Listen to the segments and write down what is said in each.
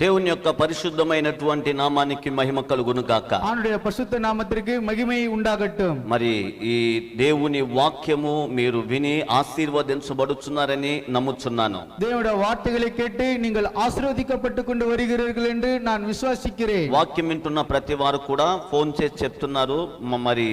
దేవుని యొక్క పరిశుద్ధమైనటువంటి నామానికి మహిమ కలుగును గాక. அவருடைய பரிசுத்த நாமத்திற்கு மகிமை உண்டாகட்டும். మరి ఈ దేవుని వాక్యము మీరు విని ఆశీర్వదించబడుచున్నారని నమ్ముచున్నాను. தேவனுடைய வார்த்தைகளை கேட்டு நீங்கள் ஆசீர்வதிக்கப்பட்டு கொண்டு வருகிறீர்கள் என்று நான் விசுவாசிக்கிறேன். వాక్యం వింటున్న ప్రతి వారు కూడా ఫోన్ చేసి చెప్తున్నారు, మరి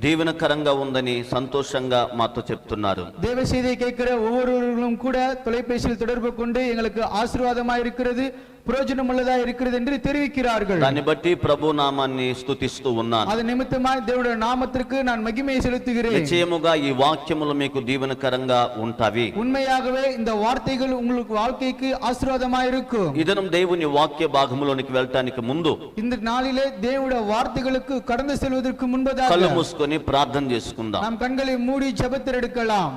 దీవెనకరంగా ఉందని సంతోషంగా మాతో చెప్తున్నారు. தேவ செய்தியை கேட்கிற ஒவ்வொருவர்களும் கூட தொலைபேசியில் தொடர்பு கொண்டு எங்களுக்கு ஆசீர்வாதமாக இருக்கிறது, பிரயோஜனம் உள்ளதா இருக்கிறது என்று தெரிவிக்கிறார்கள். దాన్ని బట్టి ప్రభు నామాన్ని స్తుతిస్తూ ఉన్నాను. அது நிமித்தமாய் தேவனுடைய நாமத்திற்கு நான் மகிமையை செலுத்துகிறேன். నిశ్చయముగా ఈ వాక్యములు మీకు దీవెనకరంగా ఉంటాయి. உண்மையாகவே இந்த வார்த்தைகள் உங்களுக்கு வாழ்க்கைக்கு ஆசீர்வாதமாக இருக்கும். ఇదనం దేవుని వాక్య భాగములోనికి వెళ్ళటానికి ముందు இந்த நாளிலே தேவனுடைய வார்த்தைகளுக்கு கடந்து செல்வதற்கு முன்பதாக కళ్ళు మూసుకొని ప్రార్థన చేసుకుందాం. நாம் கண்களை மூடி ஜெபத்தில் எடுக்கலாம்.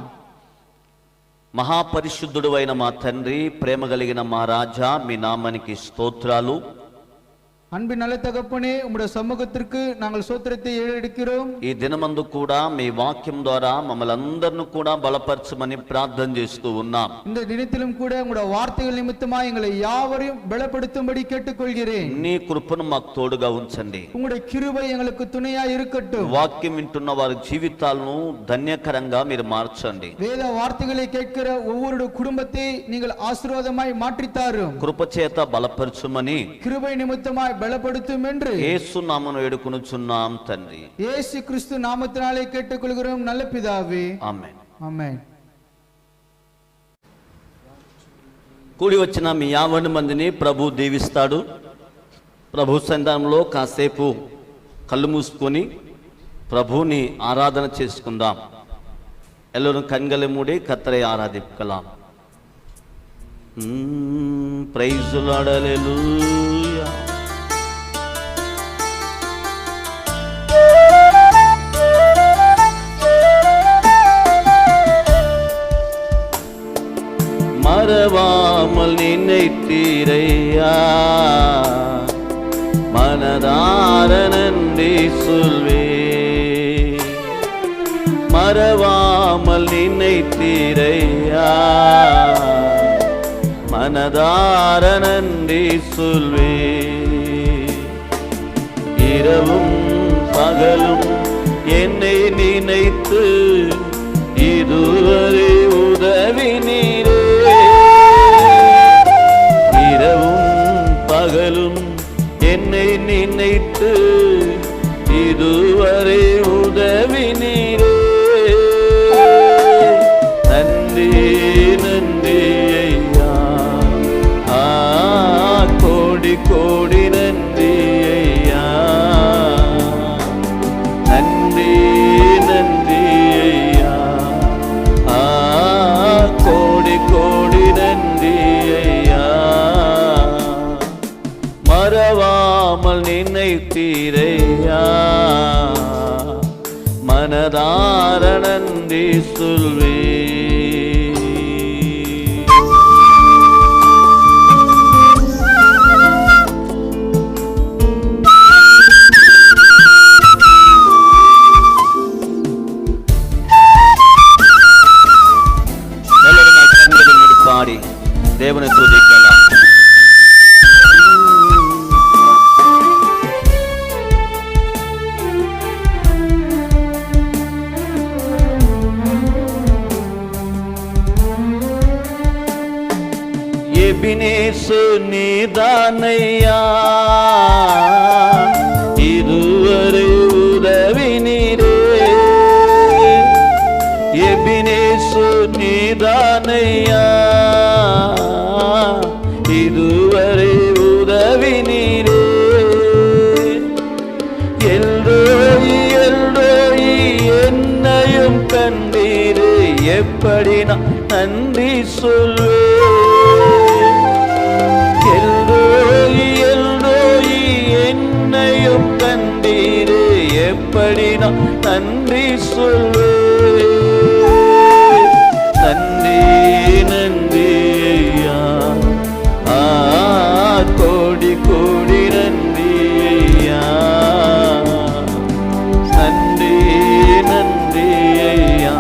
మహాపరిశుద్ధుడు అయిన మా తండ్రి, ప్రేమ కలిగిన మా రాజా, మీ నామానికి స్తోత్రాలు. அன்பின் நல்ல தகப்பனே, உம்முடைய சமூகத்திற்கு நாங்கள் ஸ்தோத்திரத்தை ஏறெடுக்கிறோம். ఈ దినమందు కూడా మీ వాక్యం ద్వారా మమ్మల్ని అందరిని కూడా బలపరచమని ప్రార్థన చేస్తూ ఉన్నాం. இந்த தினத்திலும் கூட உம்முடைய வார்த்தைகள் நிமித்தமாக எங்களை யாவரையும் பலப்படுத்தும்படி கேட்டுக்கொள்கிறேன். నీ కృపను మాకు తోడుగా ఉంచండి. உம்முடைய கிருபை எங்களுக்கு துணையா இருக்கட்டும். వాక్యం వింటున్న వారి జీవితాలను ధన్యకరంగా మీరు మార్చండి. வேத வார்த்தைகளை கேட்கிற ஒவ்வொரு குடும்பத்தை நீங்கள் ஆசீர்வாதமாய் மாற்றித்தாரும். కృప చేత బలపరచుమని கிருபை நிமித்தமாய் பலப்படுத்தும் என்று యేసు నామమున వేడుకొనుచున్నాం తండ్రి. இயேசு கிறிஸ்து நாமத்தினாலே கேட்டுக்கொள்கிறோம் நல்ல பிதாவே, ఆమేన్. ஆமென். కూడి వచ్చిన మీ 50 మందిని ప్రభు దీవిస్తాడు. ప్రభు సన్నిధానంలో కాసేపు కళ్ళు మూసుకొని ప్రభుని ఆరాధన చేసుకుందాం. ఎల్లరూ కண்களை மூடி கர்த்தரை ஆராதிக்கலாம். ప్రైజ్ ది లార్డ్, హల్లెలూయా. மறவாமல் நினைத்தீரையா, மனதார நன்றி சொல்வே. மறவாமல் நினைத்தீரையா, மனதார நன்றி சொல்வே. இரவும் பகலும் என்னை நினைத்து இதுவரை உதவினீரே. இரவும் பகலும் என்னை நினைத்து இதுவரை உதவினீரே. நன்றி நன்றி ஐயா, கோடி கோடி நன்றி ஐயா. நன்றி நன்றி ஐயா, கோடி கோடி நன்றி ஐயா. மறவாமல் நினைத்தீரையா, மனதார நன்றி சொல்வே. பாடி தேவனை துதிக்கலாம். எபினேசு நீதானையா, இதுவரை உதவினீரே. எபினேசு நீதானையா, இதுவரை உதவினீரே. எல்ரோயி எல்ரோயி என்னையும் கண்டீரே, எப்படி நான் நன்றி சொல்வே. எல்ரோயி எல்ரோயி என்னையும் கண்டீரே, எப்படி நான் நன்றி சொல்வே. நன்றி நன்றி ஐயா, கோடி கோடி நன்றி ஐயா. நன்றி நன்றி ஐயா,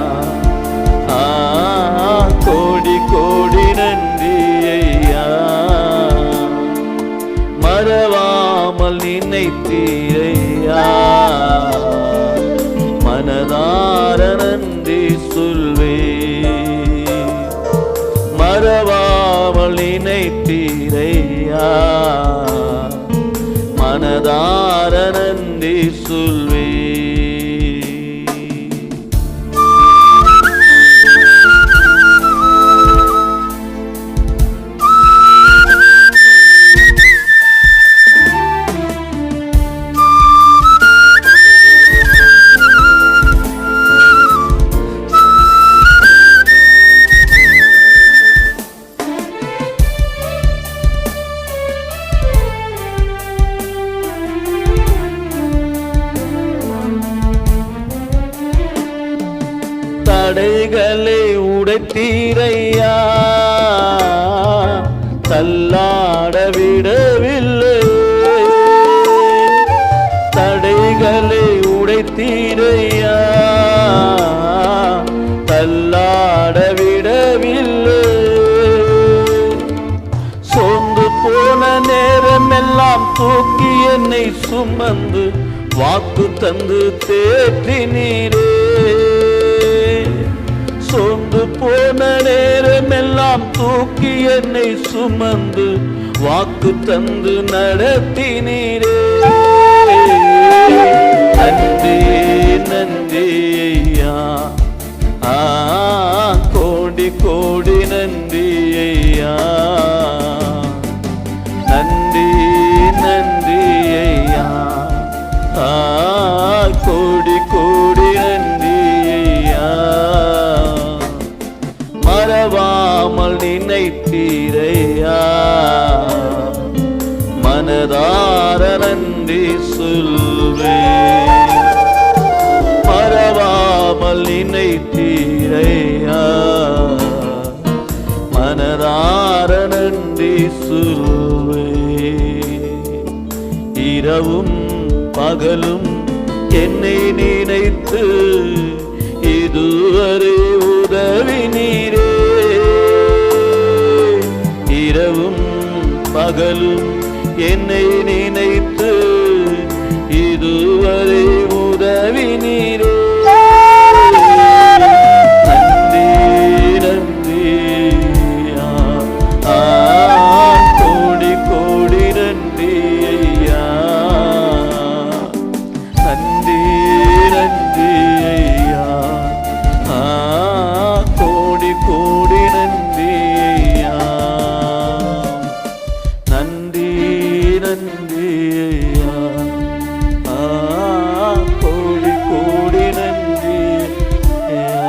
கோடி கோடி நன்றி ஐயா. மனதார நன்றி சொல்வேன். மறவாமல் நினைத்தீரையா, மனதார நன்றி சொல்வேன். தடைகளை உடைத்தீரையா, தள்ளாட விடவில்லை. தடைகளை உடைத்தீரையா, தள்ளாட விடவில்லை. சோர்ந்து போன நேரமெல்லாம் தூக்கி என்னை சுமந்து வாக்கு தந்து தேற்றினீரே. சோர்ந்து போன நேரமெல்லாம் தூக்கி என்னை சுமந்து வாக்கு தந்து நடத்தினீரே. நன்றி நன்றி ஐயா, கோடி கோடி நன்றி ஐயா. நன்றி நன்றி ஐயா, கோடி கோடி நன்றி ஐயா. மறவாமல் நினைத்தீரையா, மனதார நன்றி சொல்வேன். மறவாமல் நினைத்தீரையா, மனதார நன்றி சொல்வேன். இரவும் பகலும் என்னை நினைத்து இதுவரை உதவினீரே. இரவும் பகலும் என்னை நினைத்து இதுவரை உதவினீரே. நன்றி நன்றி கோடி கோடி நன்றி ஐயா. நன்றி நன்றி ஐயா, கோடி கோடி நன்றி ஐயா. நன்றி நன்றி ஐயா, கோடி கோடி நன்றி ஐயா.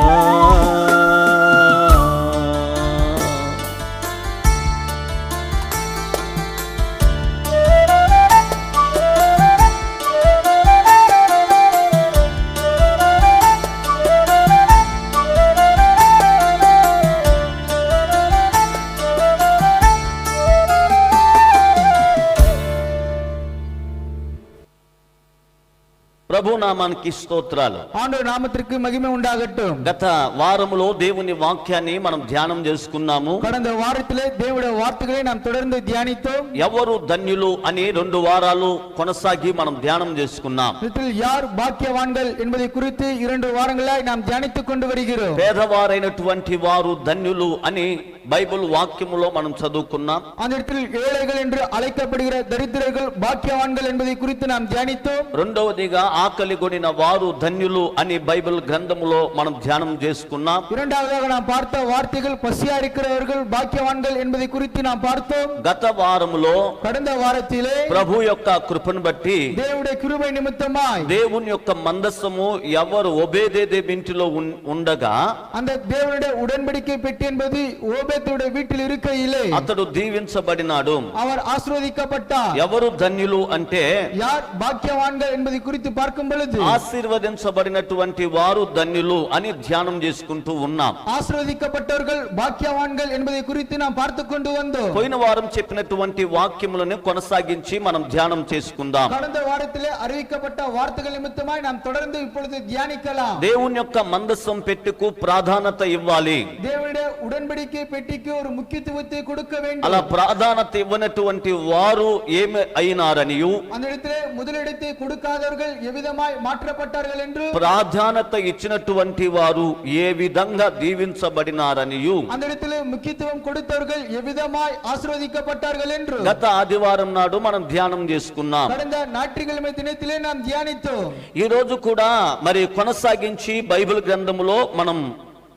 ప్రభు నామానికి స్తోత్రాలు. ஆண்டவர் நாமத்திற்கு மகிமை உண்டாகட்டும். గత వారములో దేవుని వాక్యాన్ని మనం ధ్యానం చేసుకున్నాము. கடந்த வாரத்திலே தேவனுடைய வார்த்தைகளை நாம் தொடர்ந்து தியானித்தோம். ఎవరు ధన్యులు అని 2 వారాలు కొనసాగి మనం ధ్యానం చేసుకున్నాం. இதில் யார் பாக்கியவான்கள் என்பதை குறித்து 2 வாரங்களாய் நாம் தியானித்துக் கொண்டு வருகிறோம். పేదవారైనటువంటి వారు ధన్యులు అని బైబిల్ వాక్యములో మనం చదువుకున్నాం. அந்த இடத்தில் ஏழைகள் என்று அழைக்கப்படுகிற தரித்திரர்கள் பாக்கியவான்கள் என்பதை குறித்து நாம் தியானித்தோம். రెండవదిగా ఆకలిగొనిన వారు ధన్యులు అని బైబిల్ గ్రంథములో మనం ధ్యానం చేసుకున్నాం. இரண்டாவதாக நாம் பார்த்த வார்த்தைகள் பசியா இருக்கிறவர்கள் பாக்கியவான்கள் என்பதை குறித்து நாம் பார்த்தோம். గత వారములో கடந்த வாரத்திலே ప్రభు యొక్క కృపను బట్టి தேவனுடைய கிருபை நிமித்தமாய் దేవుని యొక్క మందస్సము ఎవరు ఒబేదేదోము ఇంటిలో ఉండగా அந்த தேவனுடைய உடன்படிக்கை பெட்டி என்பது ஓபேத்துடைய வீட்டில் இருக்கையிலே అతడు దీవించబడినాడు. அவர் ஆசீர்வதிக்கப்பட்டார். ఎవరు ధన్యులు అంటే யார் பாக்கியவான்கள் என்பதை குறித்து பார்க்கும் பொழுது ఆశీర్వదించబడినటువంటి వారు ధన్యులు అని ధ్యానం చేసుకుంటూ ఉన్నాం. ஆசீர்வதிக்கப்பட்டவர்கள் பாக்கியவான்கள் என்பதை குறித்து நாம் பார்த்து கொண்டு வந்தோம். పోయిన వారం చెప్పినటువంటి వాక్యములను కొనసాగించి మనం ధ్యానం చేసుకుందాం. கடந்த வாரத்திலே அறிவிக்கப்பட்ட வார்த்தைகள் நிமித்தமாய் நாம் தொடர்ந்து இப்பொழுது தியானிக்கலாம். దేవుని యొక్క మందస్సం పెట్టుకు ప్రాధాన్యత ఇవ్వాలి. தேவனுடைய உடன்படிக்கை பெட்டிக்கு ஒரு முக்கியத்துவத்தை கொடுக்க வேண்டும். అలా ప్రాధాన్యత ఇవ్వనటువంటి వారు ఏమి అయినారనియు அந்த இடத்திலே முதலிடத்தை கொடுக்காதவர்கள் எவ்விதமாய் மாற்றப்பட்டார்கள் என்று, ప్రాధాన్యత ఇచ్చినటువంటి వారు ఏ విధంగా దీవించబడినారనియు அந்த இடத்துல முக்கியத்துவம் கொடுத்தவர்கள் எவ்விதமாய் ஆசீர்வதிக்கப்பட்டார்கள் என்று గత ఆదివారం నాడు మనం ధ్యానం చేసుకున్నాం. கடந்த ஞாயிற்றுக்கிழமை தினத்திலே நாம் தியானித்தோம். ఈ రోజు కూడా మరి కొనసాగించి బైబిల్ గ్రంథములో మనం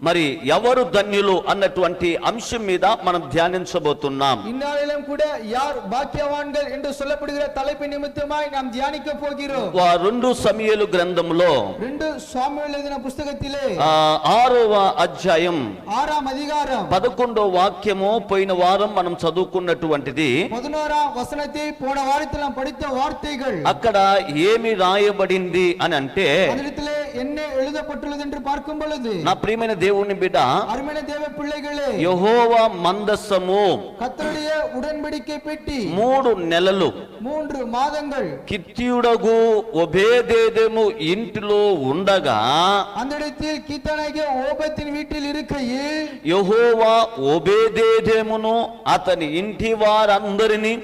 మరి ఎవరు ధన్యులు అన్నటువంటి అంశం మీద మనం ధ్యానించబోతున్నాం. இந்நாளிலும் கூட யார் பாக்கியவான்கள் என்று சொல்லப்படுகிற தலைப்பு நிமித்தமாய் நாம் தியானிக்க போகிறோம். 2 సమూయేలు గ్రంథములో 2 சாமுவேல் எழுதின புத்தகத்திலே 6వ అధ్యాయం 6ஆம் அதிகாரம் 11వ వాక్యము పోయిన వారం మనం చదువుకున్నటువంటిది. 11ஆம் வசனத்தை போன வாரத்தில் நாம் படித்த வார்த்தைகள். అక్కడ ఏమి రాయబడింది అని అంటే, அதிலே என்ன எழுதப்பட்டுள்ளது என்று பார்க்கும் பொழுது, నా ప్రియమైన దేవుని బిడ్డ, அருமையான தேவ பிள்ளைகளே, యెహోవా మందసము கர்த்தருடைய உடன்படிக்கை பெட்டி 3 నెలలు 3 மாதங்கள் కిత్యుడగు ఒబేదెదోము ఇంటిలో ఉండగా, அந்த இடத்தில் கீத்தானாகிய ஓபேத்தின் வீட்டில் இருக்கையில் యెహోవా ఒబేదెదోమును అతని ఇంటి వారందరినీ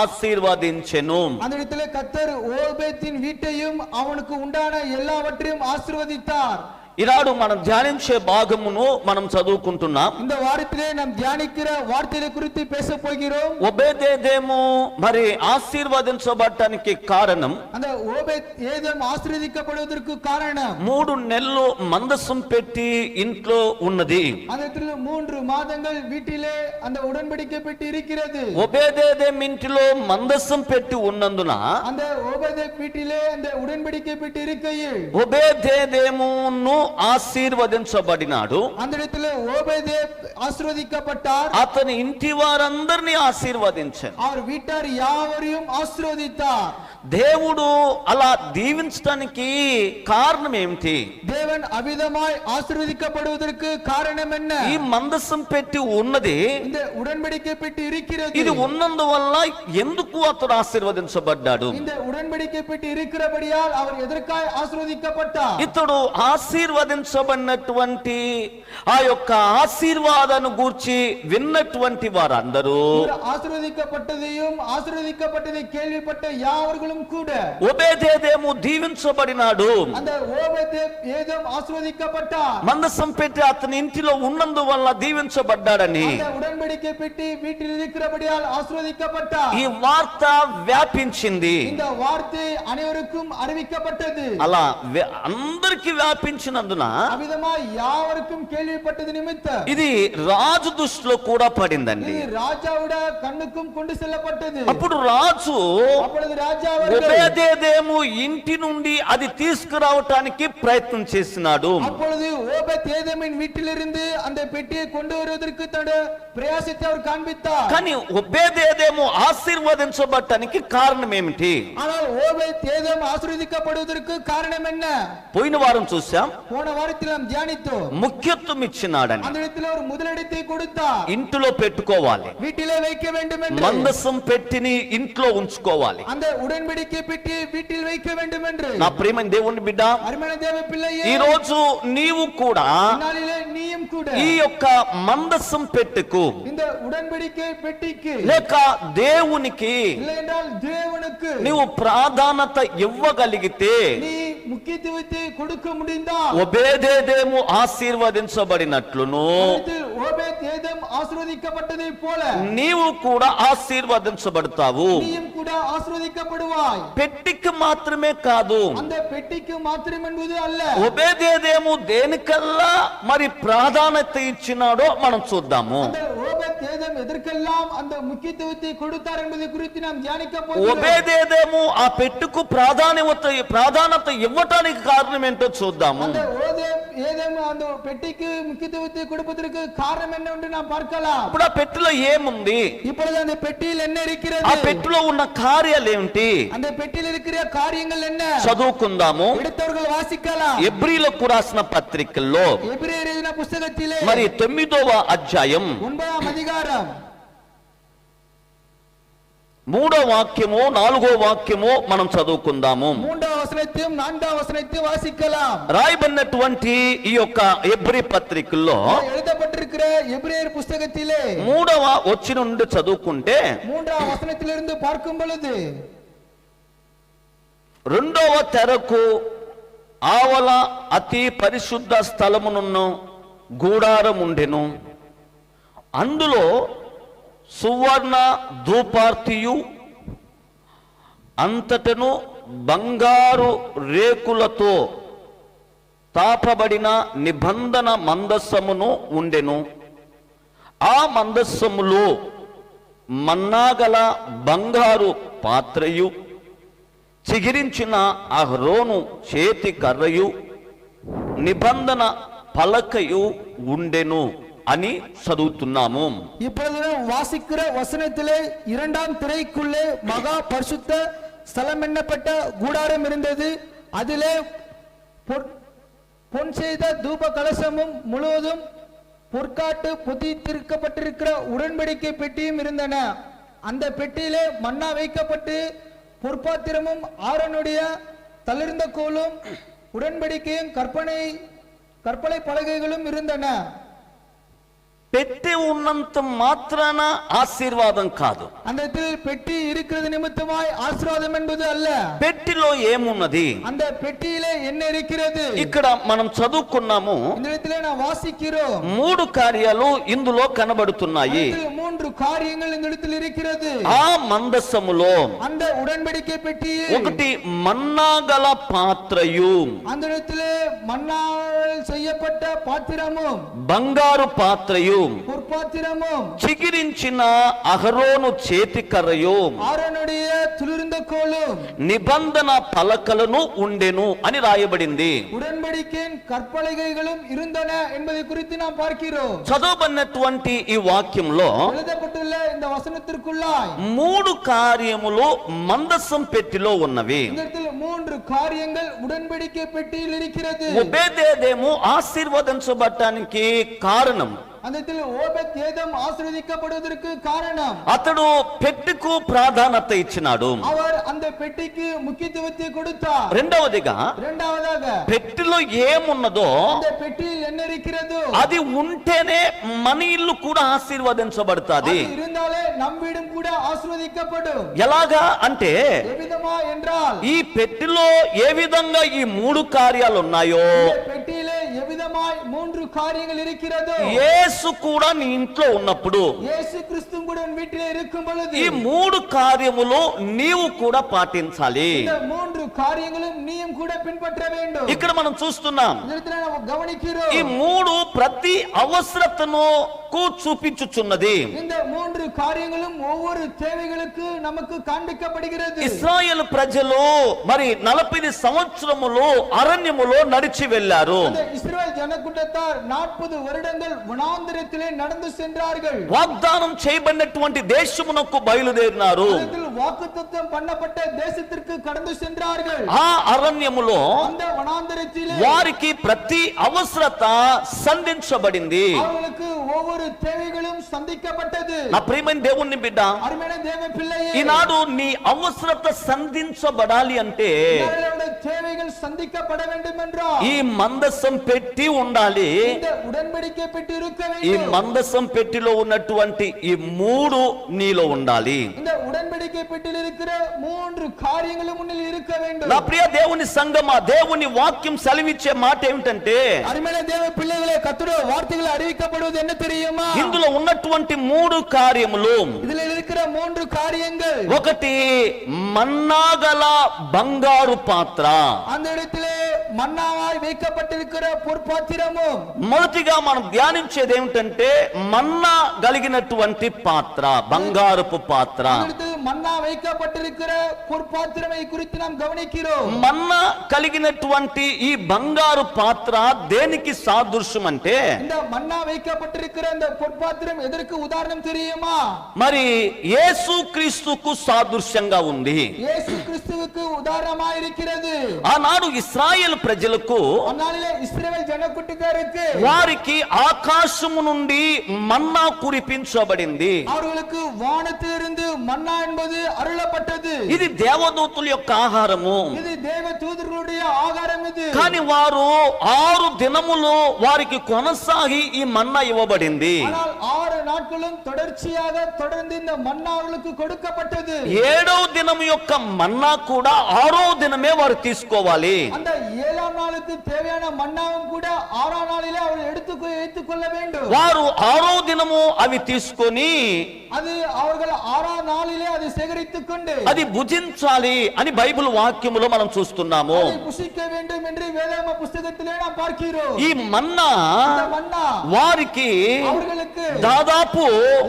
ఆశీర్వదించెను. அந்த இடத்துல கர்த்தர் ஓபேத்தின் வீட்டையும் அவனுக்கு உண்டான எல்லாவற்றையும் ஆசீர்வதித்தார். ఈనాడు మనం ధ్యానించే భాగమును మనం చదువుకుంటున్నాం. இந்த வாரத்திலே நாம் தியானிக்கிற வார்த்தைகளை குறித்து பேச போகிறோம். ఒబేదెదోము మరి ఆశీర్వదించబడటానికి కారణం, அந்த ஓபேத்ஏதோம் ஆசீర్வதிக்கப்படுவதற்கு காரணம், 3 నెలలు మందసం పెట్టి ఇంట్లో ఉన్నది. அந்த இடத்துல 3 மாதங்கள் வீட்டிலே அந்த உடன்படிக்கை பெட்டி இருக்கிறது. ఒబేదెదోము ఇంటిలో మందసం పెట్టి ఉన్నందున அந்த ஓபேத் வீட்டிலே அந்த உடன்படிக்கை பெட்டி இருக்கையில் ఒబేదెదోమును ఆశీర్వదించబడినాడు. அந்த இடத்துல ஓபேத் ஆசீர்வதிக்கப்பட்டார். అతని ఇంటి వారందరినీ ఆశీర్వదించాడు. அவர் வீட்டார் யாவரையும் ஆசீர்வதித்தார். దేవుడు అలా దీవించడానికి కారణం ఏమిటి? தேவன் அவிதமாய் ஆசீர்வதிக்கப்படுவதற்கு காரணம் என்ன? ఈ మందసం పెట్టి ఉన్నది, இந்த உடன்படிக்கை பெட்டி இருக்கிறது. ఇది ఉన్నందువల్ల ఎందుకు అతడు ఆశీర్వదించబడ్డాడు? இந்த உடன்படிக்கை பெட்டி இருக்கிறபடியால் அவர் எதற்காய் ஆசீர்வதிக்கப்பட்டார்? ఇతడు ఆశీర్వదించబడినటువంటి ఆ యొక్క ఆశీర్వాదాన్ని గూర్చి విన్నటువంటి వారందరూ, ஆசீர்வதிக்கப்பட்டதையும் ஆசீர்வதிக்கப்பட்டதை கேள்விப்பட்ட யாவர்களும் கூட, ఒబేదెదోము దీవించబడినాడు, அந்த ஓபேத்ஏதோம் ஆசீர்வதிக்கப்பட்டார், మందసం పెట్టి అతని ఇంటిలో ఉన్నందువల్ల దీవించబడ్డాడని அந்த உடன்படிக்கை பெட்டி வீட்டில் இருக்கிறபடியால் ஆசீர்வதிக்கப்பட்டார். ఈ వార్త వ్యాపించింది. இந்த வார்த்தை அனைவருக்கும் அறிவிக்கப்பட்டது. అలా అందరికి వ్యాపించినందున அவ்விதமாய் யாவருக்கும் கேள்விப்பட்டது நிமித்தம் ఇది రాజు దృష్టిలో కూడా పడిందండి. இது ராஜாவுடைய கண்ணுக்கும் கொண்டு செல்லப்பட்டது. అప్పుడు రాజు அப்பொழுது ராஜா அவர்கள் ఒబేదెదోము ఇంటి నుండి అది తీసుకురావటానికి ప్రయత్నం చేసినాడు. அப்பொழுது ஓபேத்ஏதோமின் வீட்டிலிருந்து அந்த பெட்டியை கொண்டு வருவதற்கு தன்னுடைய பிரயாசத்தை அவர் காண்பித்தார். కానీ ఒబేదెదోము ఆశీర్వదించబడటానికి కారణం ఏమిటి? ஆனால் ஓபேத்ஏதோம் ஆசீர்வதிக்கப்படுவதற்கு காரணம் என்ன? పోయిన వారం చూసాం, போன வாரத்தில் நாம் தியானித்தோம். ముఖ్యత్వం ఇచ్చినాడని. அந்த இடத்தில் ஒரு முதலிடத்தை கொடுத்தார். ఇంటిలో పెట్టుకోవాలి, வீட்டிலே வைக்க வேண்டும் என்று, మందసం పెట్టిని ఇంట్లో ఉంచుకోవాలి. அந்த உடன்படிக்கை பெட்டி வீட்டில் வைக்க வேண்டும் என்று. నా ప్రియమైన దేవుని బిడ్డ, அருமையான தேவ பிள்ளையே, ఈ రోజు నీవు కూడా நாளிலே நீயும் கூட ఈ యొక్క మందసం పెట్టుకు இந்த உடன்படிக்கை பெட்டிக்கு లేక దేవునికి இல்லை என்றால் தேவனுக்கு నీవు ప్రాధాన్యత ఇవ్వగలిగితే, நீ முக்கியத்துவத்தை கொடுக்க முடிந்தால், ఒబేదెదోము ఆశీర్వదించబడినట్లును ஓபேத்ஏதோம் ஆசீர்வதிக்கப்பட்டதை போல నీవు కూడా ఆశీర్వదించబడతావు. நீயும் கூட ஆசீர்வதிக்கப்படுவாய். పెట్టికి మాత్రమే కాదు, அந்த பெட்டிக்கு மாத்திரம் என்பது அல்ல. ఒబేదెదోము దేనికల్లా మరి ప్రాధాన్యత ఇచ్చినాడో మనం చూద్దాము. அந்த ஓபேத்ஏதோம் எதற்கெல்லாம் அந்த முக்கியத்துவத்தை கொடுத்தார் என்பதை குறித்து நாம் தியானிக்க போகிறோம். ఒబేదెదోము ఆ పెట్టుకు ప్రాధాన్యత ఇవ్వటానికి కారణం ఏంటో చూద్దాము. அந்த ஓபேத்ஏதோம் அந்த பெட்டிக்கு முக்கியத்துவத்தை கொடுப்பதற்கு காரணம் என்ன என்று நாம் பார்க்கலாம். ఇప్పుడు ఆ పెట్టెలో ఏముంది? இப்பொழுது அந்த பெட்டியில் என்ன இருக்கிறது? ఆ పెట్టెలో ఉన్న కార్యాలు ఏమిటి? அந்த பெட்டியில் இருக்கிற காரியங்கள் என்ன? చదువుకుందాము. எடுத்தவர்கள் வாசிக்கலாம். ఎబ్రీలకు రాసిన పత్రికల్లో எபிரேயர் எழுதின புத்தகத்திலே మరి 9వ అధ్యాయం 9ஆம் அதிகாரம் 3వ వాక్యము 4వ వాక్యము మనం చదువుకుందాము. 3ஆம் வசனத்தையும் 4ஆம் வசனத்தையும் வாசிக்கலாம். రాయబడినటువంటి ఈ యొక్క ఎబ్రీ పత్రికల్లో எழுதப்பட்டிருக்கிற எபிரேயர் புத்தகத்திலே 3వ వచ్చిన నుండి చదువుకుంటే 3ஆம் வசனத்திலிருந்து பார்க்கும் பொழுது 2వ తెరకు ఆవల అతి పరిశుద్ధ స్థలమును గూడారం ఉండెను. అందులో సువర్ణ ధూపార్తియు అంతటను బంగారు రేకులతో తాపబడిన నిబంధన మందస్సమును ఉండెను. ఆ మందస్సములో మన్నాగల బంగారు పాత్రయు చిగిరించిన అహరోను చేతి కర్రయు నిబంధన పలకయు ఉండెను అని చదువుతున్నాము. இப்பொழுது வாசிக்கிற வசனத்திலே இரண்டாம் திரைக்குள்ளே மகா பரிசுத்த ஸ்தலம் என்னப்பட்ட கூடாரம் இருந்தது. அதிலே பொன் செய்த தூப கலசமும் முழுவதும் பொற்காட்டு பொதித்திருக்கப்பட்டிருக்கிற உடன்படிக்கை பெட்டியும் இருந்தன. அந்த பெட்டியிலே மன்னா வைக்கப்பட்டு பொற்பாத்திரமும் ஆரோனுடைய தளிர்ந்த கோலும் உடன்படிக்கையும் கற்பனை பலகைகளும் இருந்தன. పెట్టి ఉన్నంత మాత్రాన ఆశీర్వాదం కాదు. அந்த இடத்தில் பெட்டி இருக்கிறது நிமித்தமாய் ஆசீர்வாదம் என்பது அல்ல. పెట్టిలో ఏమున్నది? அந்த பெட்டியிலே என்ன இருக்கிறது? ఇక్కడ మనం చదువుకున్నాము. இந்த இடத்திலே நாம் வாசிக்கிறோம். 3 కార్యాలు ఇందులో కనబడుతున్నాయి. 3 காரியங்கள் இந்த இடத்தில் இருக்கிறது. ఆ మందసములో அந்த உடன்படிக்கை பெட்டி ఒకటి మన్నాగల పాత్రయు, அந்த இடத்திலே மண்ணால் செய்யப்பட்ட பாத்திரமும் బంగారు పాత్రయు, பொற்பாத்திரமும் చిగిరించిన అహరోను చేతి కర్రయు, ఆరోనుடைய துளிர்ந்த கோலும் నిబంధన పలకలను ఉండెను అని రాయబడింది. உடன்படிக்கையின் கற்பலகைகளும் இருந்தன என்பதை குறித்து நாம் பார்க்கிறோம். చదవబడినటువంటి ఈ వాక్యంలో எழுதப்பட்டுள்ள இந்த வசனத்திற்குள்ளாய் 3 కార్యములు మందసం పెట్టిలో ఉన్నవి. இந்த இடத்தில் 3 காரியங்கள் உடன்படிக்கை பெட்டியில் இருக்கிறது. ఒబేదేదేము ఆశీర్వదించబడటానికి కారణం, அந்த இடத்தில் ஓபேத் ஏதோம் ஆசீர்வதிக்கப்படுவதற்கு காரணம், అతడు పెట్టెకు ప్రాధాన్యత ఇచ్చినాడు. அவர் அந்த பெட்டிக்கு முக்கியத்துவத்தை கொடுத்தார். రెండవదిగా இரண்டாவதாக పెట్టెలో ఏమున్నదో அந்த பெட்டியில் என்ன இருக்கிறது అది ఉంటేనే మన ఇల్లు కూడా ఆశీర్వదించబడుతుంది. அது இருந்தாலே நம் வீடும் கூட ஆசீர்வதிக்கப்படும். ఎలాగా అంటే எவ்விதமா என்றால் ఈ పెట్టెలో ఏ విధంగా ఈ 3 కార్యాలు ఉన్నాయో இந்த பெட்டியிலே எவ்விதமாய் 3 காரியங்கள் இருக்கிறது. యేసు కూడా నీ ఇంట్లో ఉన్నప్పుడు இயேசு கிறிஸ்து கூட உன் வீட்டிலே இருக்கும் பொழுது ఈ 3 కార్యములు నీవు కూడా పాటించాలి. இந்த 3 காரியங்களும் நீயும் கூட பின்பற்ற வேண்டும். ఇక్కడ మనం చూస్తున్నాం, இதற்கு நாம் கவனிக்கிறோம். ఈ 3 ప్రతి అవసరతను చూపించుచున్నది. இந்த 3 காரியங்களும் ஒவ்வொரு தேவைகளுக்கு நமக்கு காண்பிக்கப்படுகிறது. ఇశ్రాయేలు ప్రజలు మరి 40 సంవత్సరములు అరణ్యములో నడిచి వెళ్ళారు. அந்த இஸ்ரவேல் ஜனக்கூட்டத்தார் 40 வருடங்கள் வனாந்திரத்திலே நடந்து சென்றார்கள். వాగ్దానం చేయబడినటువంటి దేశమునకు బయలుదేరినారు. வாக்குத்தத்தம் பண்ணப்பட்ட தேசத்திற்கு கடந்து சென்றார்கள். ఆ అరణ్యములో அந்த வனாந்திரத்திலே వారికి ప్రతి అవసరత సంధించబడింది. அவர்களுக்கு ஒவ்வொரு தேவைகளும் சந்திக்கப்பட்டது. నా ప్రియమైన దేవుని బిడ్డ, அருமையான தேவ பிள்ளையே, ఈనాడు నీ అవసరత సంధించబడాలి అంటే உங்களுடைய தேவைகள் சந்திக்கப்பட வேண்டும் என்றால் ఈ మందసం పెట్టి ఉండాలి. இந்த உடன்படிக்கை பெட்டி இருக்க ఈ வேண்டும். మందసం పెట్టిలో ఉన్నటువంటి ఈ 3 నీలో ఉండాలి. இந்த உடன்படிக்கை பெட்டியில் இருக்கிற 3 காரியங்களும் முன்னில் இருக்க வேண்டும். నా ప్రియ దేవుని సంగమా, దేవుని వాక్యం సెలవిచ్చే మాట ఏమిటంటే அருமையான தேவ பிள்ளைகளே, கர்த்தருடைய வார்த்தைகள் அறிவிக்கப்படுவது என்ன தெரியுமா? ఇందులో ఉన్నటువంటి 3 కార్యములు, இதில் இருக்கிற 3 காரியங்கள், ఒకటి మన్నాగల బంగారు పాత్ర. அந்த இடத்திலே மன்னாவாய் வைக்கப்பட்டிருக்கிற பொற்பாத்திரமும், మొదటిగా మనం ధ్యానించేది ఏమిటంటే మన్నా కలిగినటువంటి పాత్ర, బంగారపు పాత్ర. மன்னா வைக்கப்பட்டிருக்கிற பொற்பாத்திரமை குறித்து நாம் கவனிக்கிறோம். మన్నా కలిగినటువంటి ఈ బంగారు పాత్ర దేనికి సాదృశ్యం అంటే இந்த மன்னா வைக்கப்பட்டிருக்கிற இந்த பொற்பாத்திரம் எதற்கு உதாரணம் தெரியுமா? మరి యేసు క్రీస్తుకు సాదృశ్యంగా ఉంది. இயேசு கிறிஸ்துவுக்கு உதாரணமாக இருக்கிறது. ఆనాడు ఇశ్రాయేలు ప్రజలకు அந்நாளிலே இஸ்ரவேல் ஜனக்கூட்டத்தாருக்கு వారికి ఆకాశము నుండి మన్నా కురిపించబడింది. அவர்களுக்கு வானத்திலிருந்து மன்னா என்பது அருளப்பட்டது. ఇది దేవదూతుల యొక్క ఆహారము. இது தேவ தூதர்களுடைய ஆகாரம். இது కానీ వారు 6 దినములు వారికి కొనసాగి ఈ మన్నా ఇవ్వబడింది. ஆனால் 6 நாட்களும் தொடர்ச்சியாக தொடர்ந்து இந்த மன்னா அவர்களுக்கு கொடுக்கப்பட்டது. 7వ దినము యొక్క మన్నా కూడా 6వ దినమే వారు తీసుకోవాలి. அந்த 7ஆம் நாளுக்கு தேவையான மன்னாவும் கூட 6ஆம் நாளிலே அவர்கள் எடுத்துக்கொள்ள வேண்டும். వారు 6వ దినము అవి తీసుకొని அது அவர்கள் 6ஆம் நாளிலே அது சேகரித்துக் கொண்டு అది భుజించాలి అని బైబిల్ వాక్యములో మనం చూస్తున్నాము. அதை புசிக்க வேண்டும் என்று வேதாகம புத்தகத்திலே நாம் பார்க்கிறோம். ఈ మన్నా இந்த மன்னா వారికి அவர்களுக்கு దాదాపు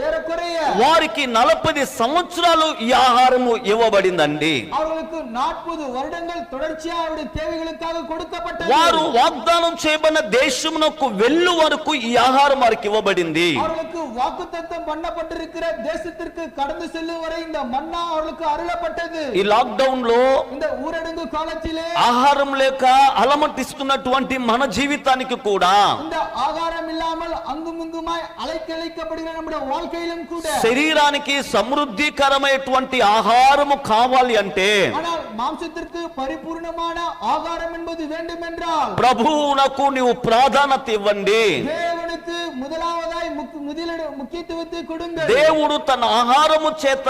ஏறக்குறைய వారికి 40 సంవత్సరాలు ఈ ఆహారము ఇవ్వబడిందండి. அவர்களுக்கு 40 வருடங்கள் தொடர்ச்சியாக அவருடைய தேவைகளுக்காக கொடுக்கப்பட்டது. వారు వాగ్దానం చేయబడిన దేశమునకు వెళ్ళు వరకు ఈ ఆహారం వారికి ఇవ్వబడింది. அவர்களுக்கு வாக்குத்தத்தம் பண்ணப்பட்டிருக்கிற தேசத்திற்கு கடந்து செல்லும் வரை இந்த மன்னா அவர்களுக்கு அருளப்பட்டது. ఈ లాక్డౌన్ లో இந்த ஊரடங்கு காலத்திலே ఆహారం లేక అలమటిస్తున్నటువంటి మన జీవితానికి కూడా இந்த ஆகாரம் இல்லாமல் அங்குமிங்குமாய் அலைக்கழிக்கப்படுகிற நம்முடைய வாழ்க்கையிலும் கூட శరీరానికి సమృద్ధికరమైనటువంటి ఆహారము కావాలి అంటే ஆனால் மாம்சத்திற்கு பரிபூர்ணமான ஆகாரம் என்பது வேண்டும் என்றால் ప్రభువునకు నీవు ప్రాధాన్యత ఇవ్వండి. தேவனுக்கு முதலாவதாய் முக்கியத்துவத்தை கொடுங்கள். దేవుడు తన ఆహారము చేత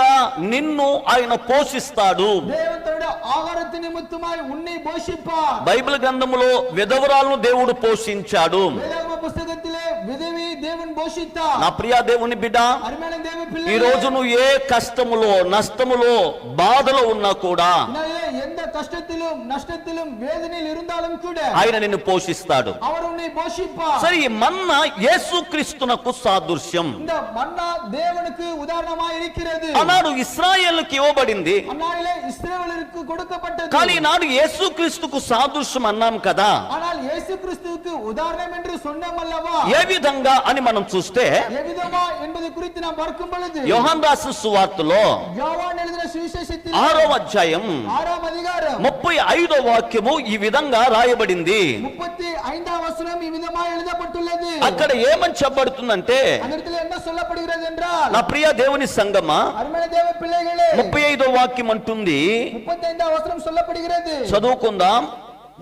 నిన్ను ఆయన పోషిస్తాడు. தேவன் தன்னுடைய ஆகாரத்து நிமித்தமாய் உன்னை போஷிப்பார். బైబిల్ గ్రంథములో విధవరాలను దేవుడు పోషించాడు. வேதாகம புத்தகத்திலே விதவை தேவன் போஷித்தார். నా ప్రియ దేవుని బిడ్డ, அருமையான தேவ ఈ பிள்ளைகளே, రోజు నువ్వు ఏ కష్టములో నష్టములో బాధలో ఉన్నా కూడా இதனாலே எந்த கஷ்டத்திலும் நஷ்டத்திலும் வேதனையில் இருந்தாலும் கூட ఆయన నిన్ను పోషిస్తాడు. அவர் உன்னை போஷிப்பார். సరే, ఈ మన్నా యేసుక్రీస్తునకు సాదృశ్యం. இந்த மன்னா தேவனுக்கு உதாரணமாய் இருக்கிறது. ఆనాడు ఇశ్రాయేలుకి ఇవ్వబడింది, அந்நாளிலே இஸ்ரவேலருக்கு கொடுக்கப்பட்டது. కానీ ఈనాడు యేసుక్రీస్తుకు సాదృశ్యం అన్నాం కదా. ஆனால் இயேசு கிறிஸ்துவுக்கு உதாரணம் என்று சொன்னோம் அல்லவா? ఏ విధంగా అని మనం చూస్తే எவ்விதமா என்பது குறித்து நாம் பார்க்கும் பொழுது యోహాను రాసిన సువార్తలో யோவான் எழுதின சுவிசேஷத்தில் 6వ అధ్యాయం 6ஆம் அதிகாரம் 35వ వాక్యము ఈ విధంగా రాయబడింది. 35ஆம் வசனம் இவ்விதமாய் எழுதப்பட்டுள்ளது. అక్కడ ఏమని చెప్పబడుతుందంటే, அந்த இடத்துல என்ன சொல்லப்படுகிறது என்றால், నా ప్రియ దేవుని సంగమా, அருமையான தேவ பிள்ளைகளே, 35వ వాక్యం అంటుంది, 35ஆம் வசனம் சொல்லப்படுகிறது. చదువుకుందాం.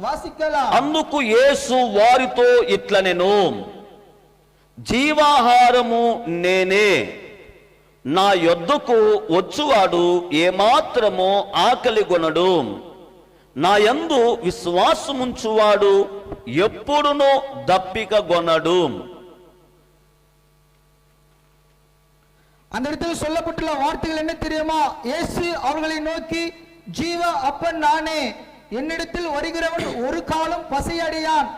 வாசிக்கலாம். అందుకు యేసు వారితో ఇట్లనెను, జీవాహారము నేనే, నా యొద్దకు వచ్చువాడు ఏమాత్రము ఆకలిగొనడు, నా యందు విశ్వాసముంచువాడు ఎప్పుడునూ దప్పిక గొనడు. அந்த இடத்தில் சொல்லப்பட்டுள்ள வார்த்தைகள் என்ன தெரியுமா? இயேசு அவர்களை நோக்கி, ஜீவ அப்பன் நானே, என்னிடத்தில் வருகிறவன் ஒரு காலம் பசியடையான்,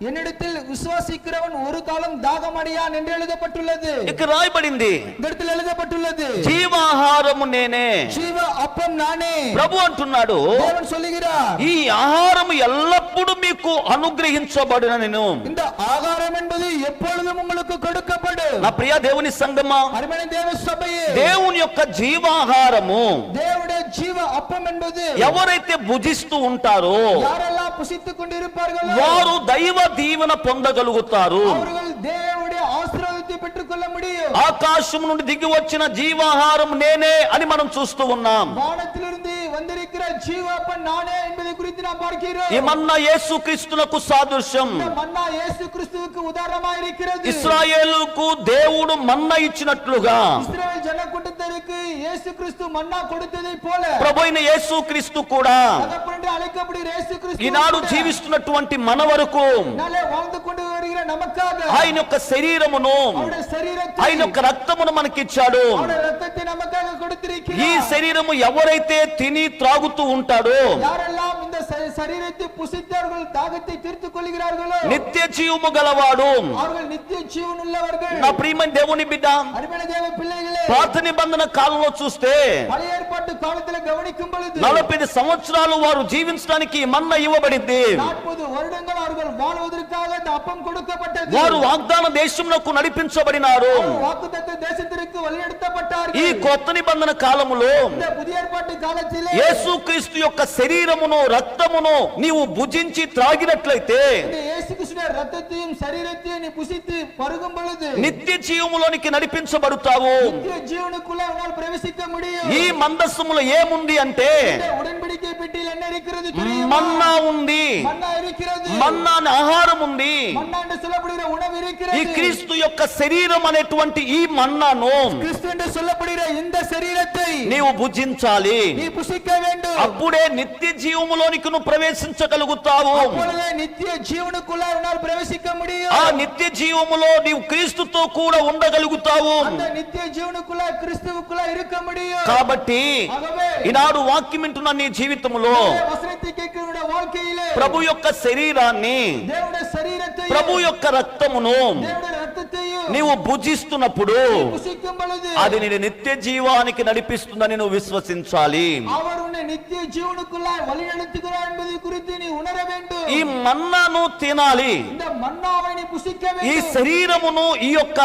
என்னிடத்தில் விசுவாசிக்கிறவன் ஒரு காலம் தாகமடையான் என்று எழுதப்பட்டுள்ளது. ఇక్కడ రాయబడింది, இந்த இடத்தில் எழுதப்பட்டுள்ளது, జీవాహారము నేనే. ஜீவ அப்பம் நானே. ప్రభు అంటున్నాడు, தேவன் சொல்லுகிறார், ఈ ఆహారము ఎల్లప్పుడూ మీకు అనుగ్రహించబడిన నేను. இந்த ஆகாரம் என்பது எப்பொழுதும் உங்களுக்கு கொடுக்கப்படும். నా ప్రియ దేవుని సంగమా, அருமையான தேவ சபையே, దేవుని యొక్క జీవాహారము தேவனுடைய ஜீவ அப்பம் என்பது ఎవరైతే భుజిస్తూ ఉంటారో யாரெல்லாம் புசித்துக் கொண்டிருப்பார்களோ వారు దైవ దీవెన పొందగలుగుతారు. அவர்கள் தேவனுடைய ஆசீர்வாதத்தை பெற்றுக்கொள்ள முடியும். ఆకాశం నుండి దిగి వచ్చిన జీవాహారం నేనే అని మనం చూస్తూ ఉన్నాం. வானத்திலிருந்து வந்திருக்கிற ஜீவாப்பன் நானே என்பதை குறித்து நாம் பார்க்கிறோம். ఈ మన్నా యేసుక్రీస్తునకు సాదృశ్యం. இந்த మన్నా యేసు క్రీస్తుவுக்கு ఉదాహరణமாக இருக்கிறது. ఇశ్రాయేలుకు దేవుడు మన్నా ఇచ్చినట్లుగా ఇశ్రాయేల్ జనకూட்டத்திற்கு యేసు క్రీస్తు మన్నా கொடுத்ததை போல ప్రభు అయిన యేసుక్రీస్తు కూడా தகப்பன் என்று அழைக்கப்படுகிற యేసు క్రీస్తు ఈనాడు జీవిస్తున్నటువంటి మన వరకు நாளே வாழ்ந்து கொண்டு வருகிற நமக்காக ఆయన యొక్క శరీరమును, அவருடைய శరీరத்தை, ఆయన యొక్క రక్తమును మనకిచ్చాడు. அவருடைய రక్తத்தை நமக்காக கொடுத்திருக்கிறார். ఈ శరీరము ఎవరైతే తిని త్రాగుతూ ఉంటాడో யாரெல்லாம் இந்த சரீரத்தை புசித்தார்கள் தாகத்தை தீர்த்துக் கொள்கிறார்களோ నిత్య జీవము గలవాడు. அவர்கள் நித்திய ஜீவன் உள்ளவர்கள். నా ప్రియమైన దేవుని బిడ్డ, அருமையான தேவ பிள்ளைகளே, పాత నిబంధన కాలంలో చూస్తే பழைய ஏற்பாட்டு காலத்தில் கவனிக்கும் பொழுது 40 సంవత్సరాలు వారు జీవించడానికి మన్నా ఇవ్వబడింది. 40 வருடங்கள் அவர்கள் வாழ்வதற்காக இந்த அப்பம் கொடுக்கப்பட்டது. వారు వాగ్దాన దేశమునకు నడిపించబడినారు. வாக்குத்தத்த தேசத்திற்கு வழிநடத்தப்பட்டார்கள். ఈ కొత్త నిబంధన కాలములో இந்த புதிய ஏற்பாட்டு காலத்திலே యేసుక్రీస్తు యొక్క శరీరమును రక్తమును నీవు భుజించి త్రాగినట్లయితే இந்த இயேசு கிறிஸ்துவின் ரத்தத்தையும் சரீரத்தையும் நீ புசித்து பருகும் பொழுது నిత్య జీవములోనికి నడిపించబడతావు. நித்திய ஜீவனுக்குள்ள உன்னால் பிரவேசிக்க முடியும். ఈ మందస్సములో ఏముంది అంటే இந்த உடன்படிக்கை பெட்டியில் என்ன இருக்கிறது தெரியுமா? మన్నా ఉంది. மன்னா இருக்கிறது. మన్నా అనే ఆహారం ఉంది. மன்னா என்று சொல்லப்படுகிற உணவு ఈ இருக்கிறது. క్రీస్తు యొక్క శరీరం అనేటువంటి ఈ మన్నాను கிறிஸ்து என்று சொல்லப்படுகிற இந்த சரீரத்தை నీవు భుజించాలి. நீ புசிக்க வேண்டும். అప్పుడే నిత్య జీవములోనికి నువ్వు ప్రవేశించగలుగుతావు. அப்பொழுதே நித்திய ஜீவனுக்குள்ள உன்னால் பிரவேசிக்க முடியும். ఆ నిత్య జీవములో నీవు క్రీస్తుతో కూడా ఉండగలుగుతావు. அந்த நித்திய ஜீவனுக்குள்ள கிறிஸ்துவுக்குள்ள இருக்க முடியும். కాబట్టి ஆகவே ఈనాడు వాక్యం వింటున్న నీ జీవితంలో வசனத்தை கேட்கிற வாழ்க்கையிலே ప్రభు యొక్క శరీరాన్ని தேவனுடைய சரீரத்தை ప్రభు యొక్క రక్తమును தேவனுடைய ரத்தத்தையும் నీవు భుజిస్తున్నప్పుడు புசிக்கும் பொழுது అది నేను నిత్య జీవానికి నడిపిస్తుందని నువ్వు విశ్వసించాలి. அவர் உன்னை நித்திய ஜீவனுக்குள்ள வழிநடத்துகிறார் என்பதை குறித்து நீ உணர வேண்டும். ఈ మన్నాను తినాలి. இந்த మన్నాவை நீ புசிக்க ఈ வேண்டும். శరీరమును ఈ యొక్క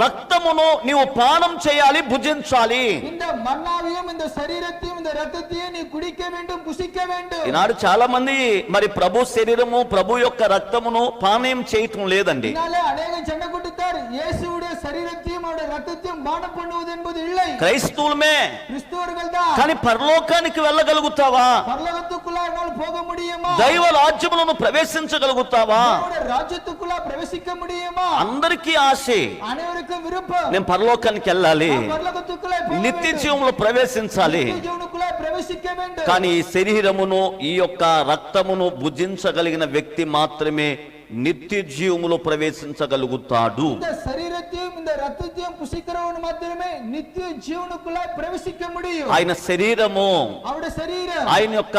రక్తమును నీవు పానం చేయాలి, భుజించాలి. இந்த మన్నాவையும் இந்த சரீரத்தையும் இந்த ரத்தத்தையும் நீ குடிக்க வேண்டும், புசிக்க வேண்டும். ఈనాడు చాలా మంది మరి ప్రభు శరీరము ప్రభు యొక్క రక్తమును పానీయం చేయటం లేదండి. இதனாலே அநேக சண்டை கூட்டத்தார் இயேசுவுடைய சரீரத்தையும் அவருடைய ரத்தத்தையும் பானம் பண்ணுவது என்பது இல்லை. క్రైస్తవులమే, கிறிஸ்தவர்கள் தான். కానీ పరలోకానికి వెళ్ళగలుగుతావా? பரலோகத்துக்குள்ள என்னால் போக முடியுமா? దైవ రాజ్యములను ప్రవేశించగలుగుతావా? அவருடைய ராஜ்யத்துக்குள்ள பிரவேசிக்க முடியுமா? అందరికీ ఆశే, அனைவருக்கும் விருப்பம். నేను పరలోకానికి వెళ్ళాలి, நான் பரலோகத்துக்குள்ள போக నిత్య வேண்டும். జీవంలో ప్రవేశించాలి. நித்திய ஜீவனுக்குள்ள பிரவேசிக்க வேண்டும். కానీ ఈ శరీరమును ఈ యొక్క రక్తమును భుజించగలిగిన వ్యక్తి మాత్రమే నిత్య జీవములో ప్రవేశించగలుగుతాడు. இந்த சரீரத்தையும் இந்த ரத்தத்தையும் புசிக்கிறவன் மாத்திரமே நித்திய ஜீவனுக்குள்ள பிரவேசிக்க முடியும். ఆయన శరీరము, அவருடைய சரீரம், ఆయన యొక్క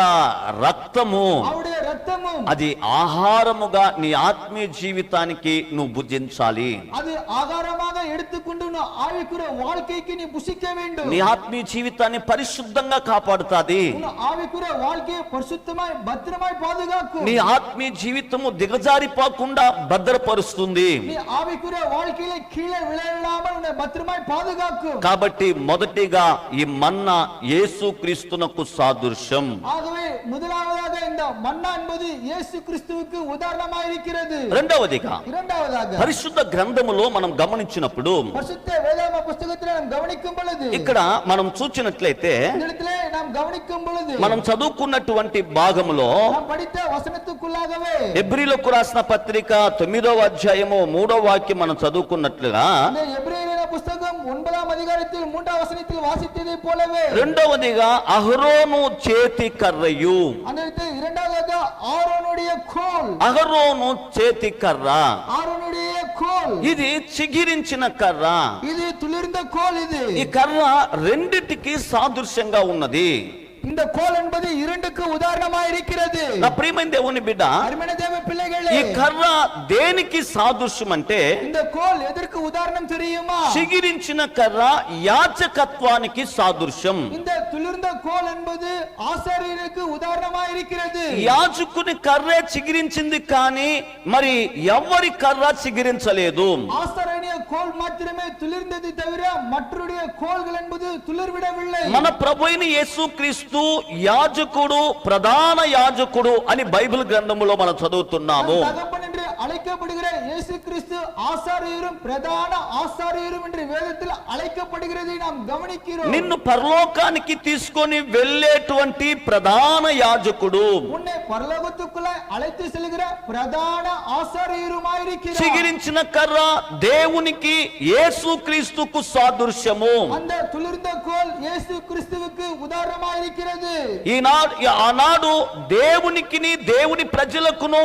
రక్తము அவருடைய ரத்தமும் అది ఆహారముగా నీ ఆత్మీయ జీవితానికి నువ్వు భుజించాలి. அது ஆகாரமாக எடுத்துக்கொண்டு உன் ஆவிக்குரிய வாழ்க்கைக்கு நீ புசிக்க வேண்டும். నీ ఆత్మీయ జీవితాన్ని పరిశుద్ధంగా కాపాడుతాది. உன் ஆவிக்குரிய வாழ்க்கையை பரிசுத்தமாய் பத்திரமாய் பாதுகாக்கும். నీ ఆత్మీయ జీవితము దిగజారిపోకుండా భద్రపరుస్తుంది. நீ ஆவிக்குரிய வாழ்க்கையில கீழே விழாமல் உன்னை பத்திரமாய் பாதுகாக்கும். కాబట్టి మొదటిగా ఈ మన్నా యేసుక్రీస్తునకు సాదృశ్యం. ஆகவே முதலாவதாக இந்த மன்னா என்பது இயேசு கிறிஸ்துவுக்கு உதாரணமாக இருக்கிறது. రెండవదిగా இரண்டாவதாக పరిశుద్ధ గ్రంథములో మనం గమనించినప్పుడు பரிசுத்த வேதாகம புத்தகத்தில் நாம் கவனிக்கும் பொழுது ఇక్కడ మనం చూచినట్లయితే இந்த இடத்திலே நாம் கவனிக்கும் பொழுது మనం చదువుకున్నటువంటి భాగములో நாம் படித்த వசనத்துக்குள்ளாகவே హెబ్రీలకు రాసిన పత్రిక 9వ అధ్యాయము 3వ వాక్యం మనం చదువుకున్నట్లుగా இந்த எபிரேயரின் புத்தகம் 9ஆம் அதிகாரத்தில் 3ஆம் வசனத்தில் வாசித்ததை போலவே రెండవదిగా అహరోను చేతి కర్రయు, அந்த இடத்தில் இரண்டாவதாக ஆரோனுடைய கோல், అహరోను చేతి కర్ర, ஆரோனுடைய கோல், ఇది చిగిరించిన కర్ర. இது துளிர்ந்த கோல். இது ఈ కర్ర రెండిటికి సాదృశ్యంగా ఉన్నది. இந்த கோல் என்பது இரண்டுக்கு உதாரணமாக இருக்கிறது. నా ప్రియమైన దేవుని బిడ్డ, அருமையான தேவ பிள்ளைகளே, ఈ కర్ర దేనికి సాదృశ్యం అంటే இந்த கோல் எதற்கு உதாரணம் தெரியுமா? చిగిరించిన కర్ర యాజకత్వానికి సాదృశ్యం. இந்த துளிர்ந்த கோல் என்பது ஆசாரியருக்கு உதாரணமாக இருக்கிறது. యాజకుని కర్రే చిగిరించింది కానీ మరి ఎవరి కర్ర చిగిరించలేదు. ஆசாரியனுடைய கோல் மாத்திரமே துளிர்ந்தது தவிர மற்றவருடைய கோல்கள் என்பது துளிர்விடவில்லை. మన ప్రభువైన యేసుక్రీస్తు యాజకుడు, ప్రధాన యాజకుడు అని బైబిల్ గ్రంథములో మనం చదువుతున్నాము. தகப்பன் என்று அழைக்கப்படுகிற இயேசு கிறிஸ்து ஆசாரியரும் பிரதான ஆசாரியரும் என்று வேதத்தில் அழைக்கப்படுகிறதை நாம் கவனிக்கிறோம். నిన్ను పరలోకానికి తీసుకొని వెళ్ళేటువంటి ప్రధాన యాజకుడు, உன்னை பரலோகத்துக்குள்ள அழைத்து செல்கிற பிரதான ஆசாரியருமாயிருக்கிறார். చిగిరించిన కర్ర దేవునికి యేసుక్రీస్తుకు సాదృశ్యము. அந்த துளிர்ந்த கோல் இயேசு கிறிஸ்துவுக்கு உதாரணமாக இருக்கிறது. ఆనాడు దేవునికి దేవుని ప్రజలకును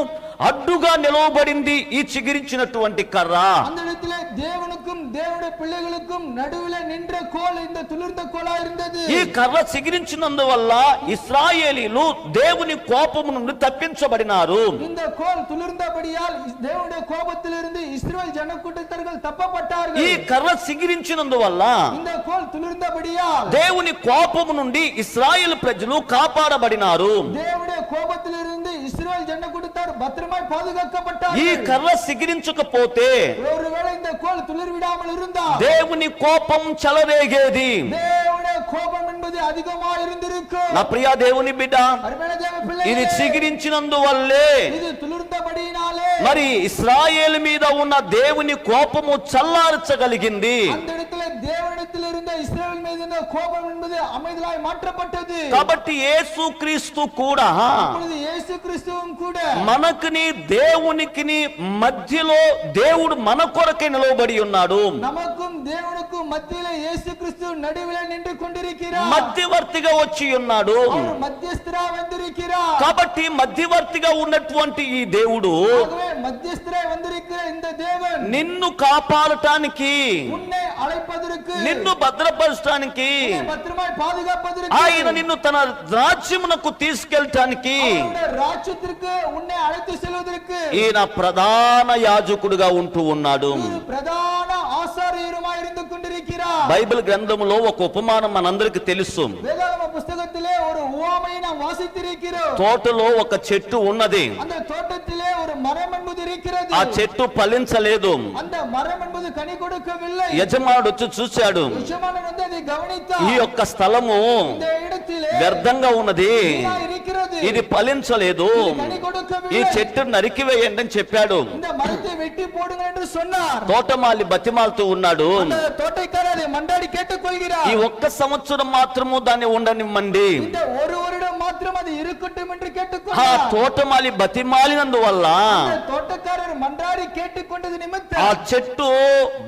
అడ్డుగా నిలవబడింది ఈ చిగిరించినటువంటి కర్ర. அந்த இடத்திலே தேவனுக்கும் தேவனுடைய பிள்ளைகளுக்கும் நடுவில் நின்ற கோல் இந்த துளிர்ந்த கோலா இருந்தது. ఈ కర్ర చిగిరించినందువల్ల ఇశ్రాయేలీలు దేవుని కోపము నుండి తప్పించబడినారు. இந்த கோல் துளிர்ந்தபடியால் தேவனுடைய கோபத்திலிருந்து இஸ்ரவேல் ஜனக்கூட்டத்தார்கள் தப்பப்பட்டார்கள். ఈ కర్ర చిగిరించినందువల్ల இந்த கோல் துளிர்ந்தபடியால் దేవుని కోపము నుండి ఇశ్రాయేలు ప్రజలు కాపాడబడినారు. தேவனுடைய கோபத்திலிருந்து இஸ்ரவேல் ஜனக்கூட்டத்தார் பத்திரமாய் பாதுகாக்கப்பட்டார்கள். ఈ కర్ర సిగిరించకపోతే ஒருவேளை இந்த கோல் துளிர் விடாமல் இருந்தால் దేవుని కోపం చెలరేగేది. தேவனுடைய கோபம் என்பது அதிகமாக இருந்திருக்கும். నా ప్రియ దేవుని బిడ్డ, அருமையான தேவ பிள்ளையே, ఇది చిగిరించినందువల్లే இது துளிர்ந்தபடியினாலே మరి ఇశ్రాయేలు మీద ఉన్న దేవుని కోపము చల్లార్చగలిగింది. அந்த இடத்துல தேவனிடத்தில் இருந்த இஸ்ரவேல் மீது இருந்த கோபம் என்பது அமைதலாய் மாற்றப்பட்டது. కాబట్టి యేసుక్రీస్తు కూడా அப்பொழுது இயேசு கிறிஸ்துவும் கூட మనకుని దేవునికిని మధ్యలో దేవుడు మన కొరకే నిలవబడి ఉన్నాడు. நமக்கும் தேவனுக்கும் மத்தியில இயேசு கிறிஸ்து நடுவில் நின்று கொண்டிருக்கிறார். మధ్యవర్తిగా వచ్చి ఉన్నాడు. அவர் மத்தியஸ்தரா வந்திருக்கிறார். కాబట్టి మధ్యవర్తిగా ఉన్నటువంటి ఈ దేవుడు ஆகவே மத்தியஸ்தராய் வந்திருக்கிற இந்த தேவன் నిన్ను కాపాడటానికి, உன்னை அழைப்பதற்கு, నిన్ను భద్రపరచడానికి, உன்னை பத்திரமாய் பாதுகாப்பதற்கு, ఆయన నిన్ను తన రాజ్యమునకు తీసుకెళ్ళటానికి அவருடைய ராஜ்யத்திற்கு உன்னை அழைத்து செல்வதற்கு ఈయన ప్రధాన యాజకుడుగా ఉంటూ ఉన్నాడు. ஒரு பிரதான ஆசாரியருமாய் இருந்து கொண்டிருக்கிறார். బైబిల్ గ్రంథములో ఒక ఉపమానం మనందరికి తెలుసు. வேதாகம புஸ்தகத்திலே ஒரு உவமையை நாம் வாசித்திருக்கிறோம். తోటలో ఒక చెట్టు ఉన్నది. அந்த தோட்டத்திலே ஒரு மரம் என்பது இருக்கிறது. ఆ చెట్టు ఫలించలేదు. அந்த మరం என்பது కని கொடுக்கவில்லை. యజమానుడు వచ్చి చూశాడు, యజమానుడు வந்து அதை கவனித்தார். ఈ యొక్క స్థలము இந்த இடத்திலே వ్యర్థంగా ఉన్నది, வீணா இருக்கிறது. ఇది ఫలించలేదు, இது கனி ఈ கொடுக்கவில்லை. చెట్టు నరికివేయండి అని చెప్పాడు. இந்த மரத்தை வெட்டி போடுங்கள் என்று சொன்னார். తోటమాలి బతిమాలుతూ ఉన్నాడు, அந்த தோட்டக்காரர் அதை மண்டாடி கேட்டுக்கொள்கிறார். ఈ ఒక్క సంవత్సరం మాత్రము దాన్ని ఉండనివ్వండి. இந்த ஒரு வருடம் மாத்திரம் அது இருக்கட்டும் என்று ఆ கேட்டுக்கொண்டார். తోటమాలి బతిమాలినందువల్ల அந்த தோட்டக்காரர் மன்றாடி கேட்டுக்கொண்டது ఆ நிமித்தம் చెట్టు